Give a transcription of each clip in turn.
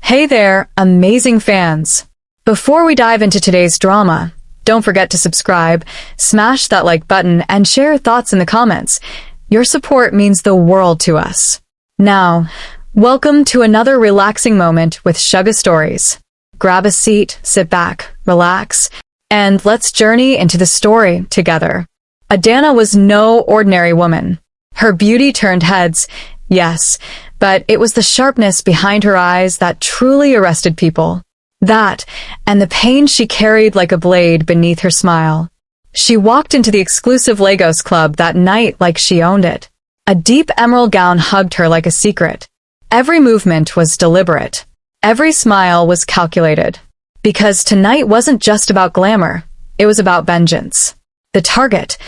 Hey there, amazing fans! Before we dive into today's drama, don't forget to subscribe, smash that like button, and share your thoughts in the comments. Your support means the world to us. Now, welcome to another relaxing moment with Sugar Stories. Grab a seat, sit back, relax, and let's journey into the story together. Adana was no ordinary woman. Her beauty turned heads, yes, but it was the sharpness behind her eyes that truly arrested people. That, and the pain she carried like a blade beneath her smile. She walked into the exclusive Lagos club that night like she owned it. A deep emerald gown hugged her like a secret. Every movement was deliberate. Every smile was calculated. Because tonight wasn't just about glamour, it was about vengeance. The target,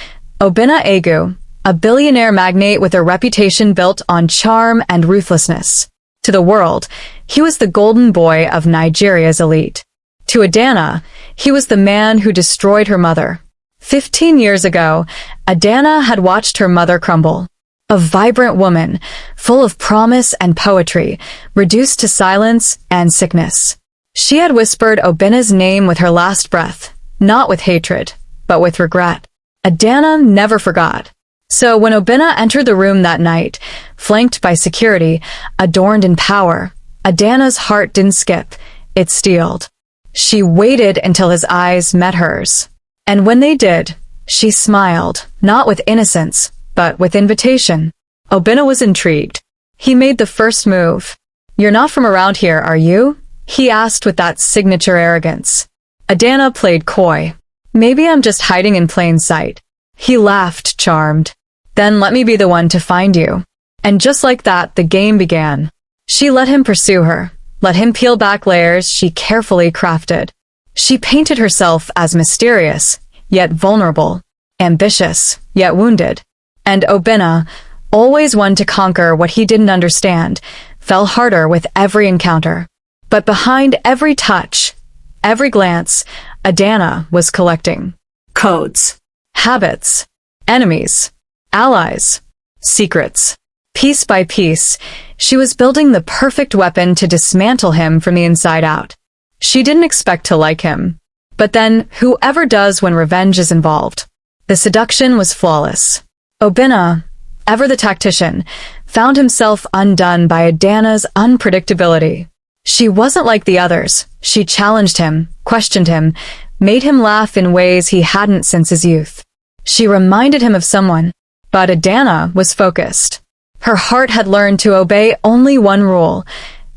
Obinna Egu, a billionaire magnate with a reputation built on charm and ruthlessness. To the world, he was the golden boy of Nigeria's elite. To Adana, he was the man who destroyed her mother. 15 years ago, Adana had watched her mother crumble. A vibrant woman, full of promise and poetry, reduced to silence and sickness. She had whispered Obinna's name with her last breath, not with hatred, but with regret. Adana never forgot. So when Obinna entered the room that night, flanked by security, adorned in power, Adana's heart didn't skip, it steeled. She waited until his eyes met hers. And when they did, she smiled, not with innocence, but with invitation. Obinna was intrigued. He made the first move. "You're not from around here, are you?" he asked with that signature arrogance. Adana played coy. "Maybe I'm just hiding in plain sight." He laughed, charmed. "Then let me be the one to find you." And just like that, the game began. She let him pursue her, let him peel back layers she carefully crafted. She painted herself as mysterious, yet vulnerable, ambitious, yet wounded. And Obinna, always one to conquer what he didn't understand, fell harder with every encounter. But behind every touch, every glance, Adana was collecting codes, habits, enemies, allies, secrets. Piece by piece, she was building the perfect weapon to dismantle him from the inside out. She didn't expect to like him. But then, whoever does when revenge is involved? The seduction was flawless. Obinna, ever the tactician, found himself undone by Adana's unpredictability. She wasn't like the others. She challenged him, questioned him, made him laugh in ways he hadn't since his youth. She reminded him of someone. But Adana was focused. Her heart had learned to obey only one rule: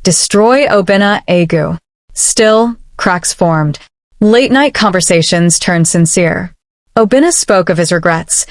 destroy Obinna Egu. Still, cracks formed. Late-night conversations turned sincere. Obinna spoke of his regrets,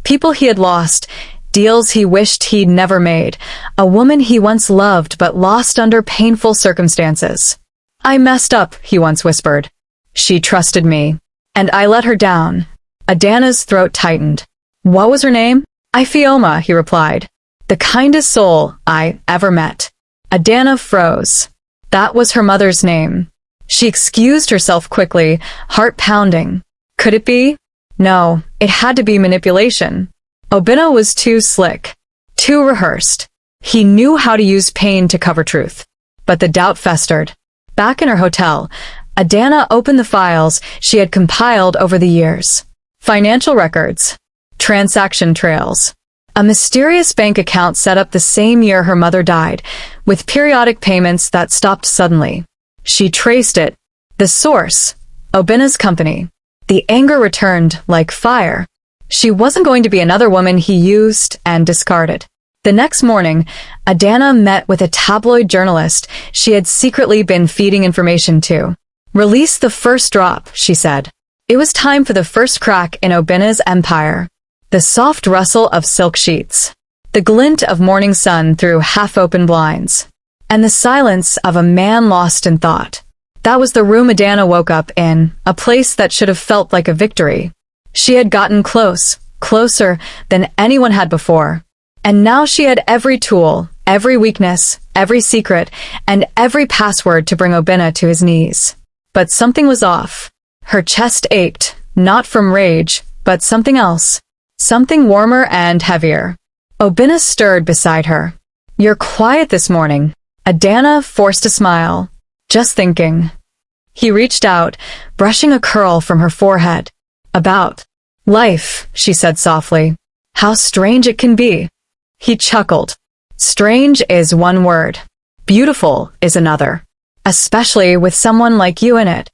people he had lost, deals he wished he'd never made, a woman he once loved but lost under painful circumstances. "I messed up," he once whispered. "She trusted me, and I let her down." Adana's throat tightened. "What was her name?" "Ifeoma," he replied. "The kindest soul I ever met." Adana froze. That was her mother's name. She excused herself quickly, heart pounding. Could it be? No, it had to be manipulation. Obinna was too slick, too rehearsed. He knew how to use pain to cover truth. But the doubt festered. Back in her hotel, Adana opened the files she had compiled over the years. Financial records. Transaction trails. A mysterious bank account set up the same year her mother died, with periodic payments that stopped suddenly. She traced it. The source, Obinna's company. The anger returned like fire. She wasn't going to be another woman he used and discarded. The next morning, Adana met with a tabloid journalist she had secretly been feeding information to. "Release the first drop," she said. It was time for the first crack in Obinna's empire. The soft rustle of silk sheets, the glint of morning sun through half-open blinds, and the silence of a man lost in thought. That was the room Adana woke up in, a place that should have felt like a victory. She had gotten close, closer than anyone had before. And now she had every tool, every weakness, every secret, and every password to bring Obinna to his knees. But something was off. Her chest ached, not from rage, but something else. Something warmer and heavier. Obinna stirred beside her. "You're quiet this morning." Adana forced a smile. Just thinking. He reached out, brushing a curl from her forehead. About life, she said softly. How strange it can be. He chuckled. Strange is one word. Beautiful is another. Especially with someone like you in it.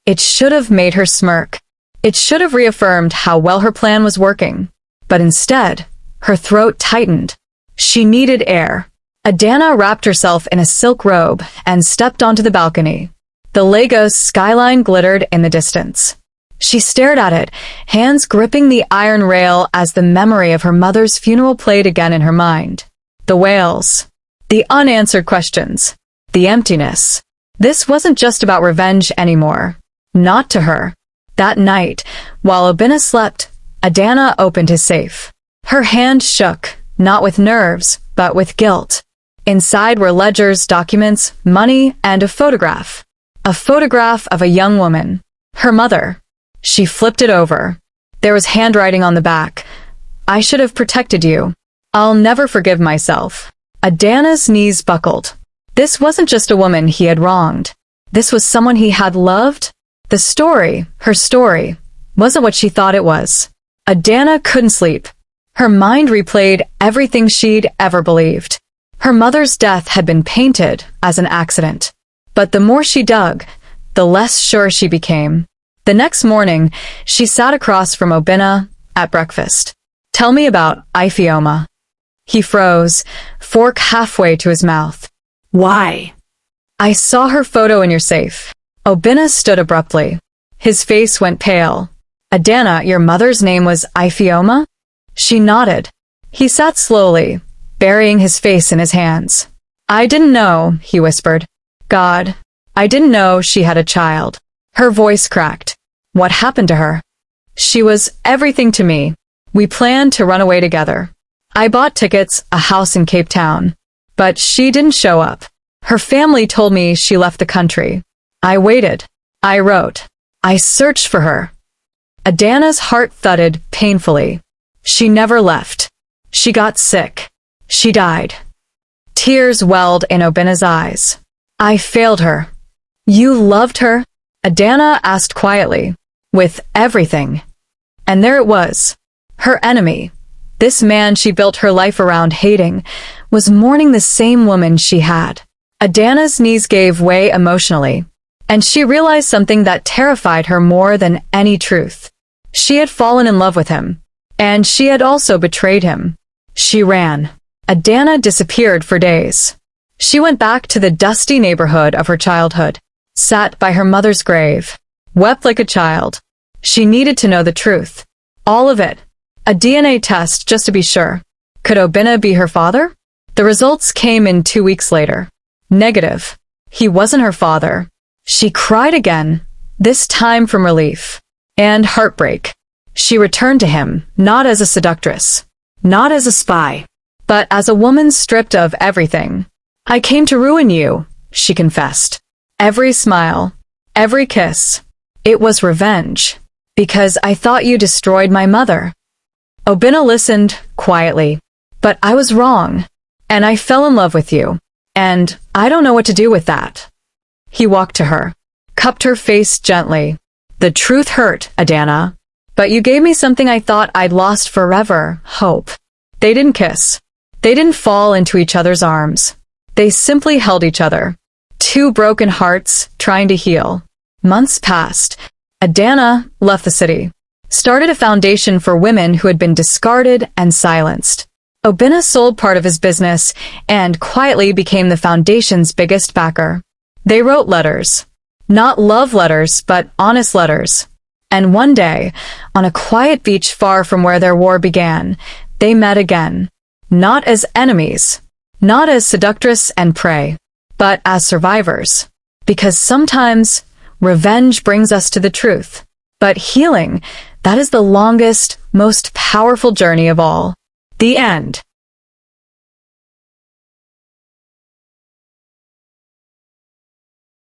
It should have made her smirk. It should have reaffirmed how well her plan was working. But instead, her throat tightened. She needed air. Adana wrapped herself in a silk robe and stepped onto the balcony. The Lagos skyline glittered in the distance. She stared at it, hands gripping the iron rail as the memory of her mother's funeral played again in her mind. The wails. The unanswered questions. The emptiness. This wasn't just about revenge anymore. Not to her. That night, while Obinna slept, Adana opened his safe. Her hand shook, not with nerves, but with guilt. Inside were ledgers, documents, money, and a photograph. A photograph of a young woman. Her mother. She flipped it over. There was handwriting on the back. I should have protected you. I'll never forgive myself. Adana's knees buckled. This wasn't just a woman he had wronged. This was someone he had loved. The story, her story, wasn't what she thought it was. Adana couldn't sleep. Her mind replayed everything she'd ever believed. Her mother's death had been painted as an accident. But the more she dug, the less sure she became. The next morning, she sat across from Obinna at breakfast. Tell me about Ifeoma. He froze, fork halfway to his mouth. Why? I saw her photo in your safe. Obinna stood abruptly. His face went pale. Adana, your mother's name was Ifeoma? She nodded. He sat slowly, burying his face in his hands. I didn't know, he whispered. God, I didn't know she had a child. Her voice cracked. What happened to her? She was everything to me. We planned to run away together. I bought tickets, a house in Cape Town. But she didn't show up. Her family told me she left the country. I waited. I wrote. I searched for her. Adana's heart thudded painfully. She never left. She got sick. She died. Tears welled in Obinna's eyes. I failed her. You loved her? Adana asked quietly. With everything. And there it was. Her enemy. This man she built her life around hating, was mourning the same woman she had. Adana's knees gave way emotionally. And she realized something that terrified her more than any truth. She had fallen in love with him. And she had also betrayed him. She ran. Adana disappeared for days. She went back to the dusty neighborhood of her childhood, sat by her mother's grave, wept like a child. She needed to know the truth. All of it. A DNA test just to be sure. Could Obinna be her father? The results came in 2 weeks later. Negative. He wasn't her father. She cried again, this time from relief. And heartbreak. She returned to him, not as a seductress, not as a spy, but as a woman stripped of everything. I came to ruin you, she confessed. Every smile, every kiss. It was revenge. Because I thought you destroyed my mother. Obinna listened, quietly. But I was wrong. And I fell in love with you. And I don't know what to do with that. He walked to her, cupped her face gently. The truth hurt, Adana. But you gave me something I thought I'd lost forever, hope. They didn't kiss. They didn't fall into each other's arms. They simply held each other. Two broken hearts, trying to heal. Months passed. Adana left the city. Started a foundation for women who had been discarded and silenced. Obinna sold part of his business and quietly became the foundation's biggest backer. They wrote letters. Not love letters, but honest letters. And one day, on a quiet beach far from where their war began, they met again. Not as enemies, not as seductress and prey, but as survivors. Because sometimes, revenge brings us to the truth. But healing, that is the longest, most powerful journey of all. The end.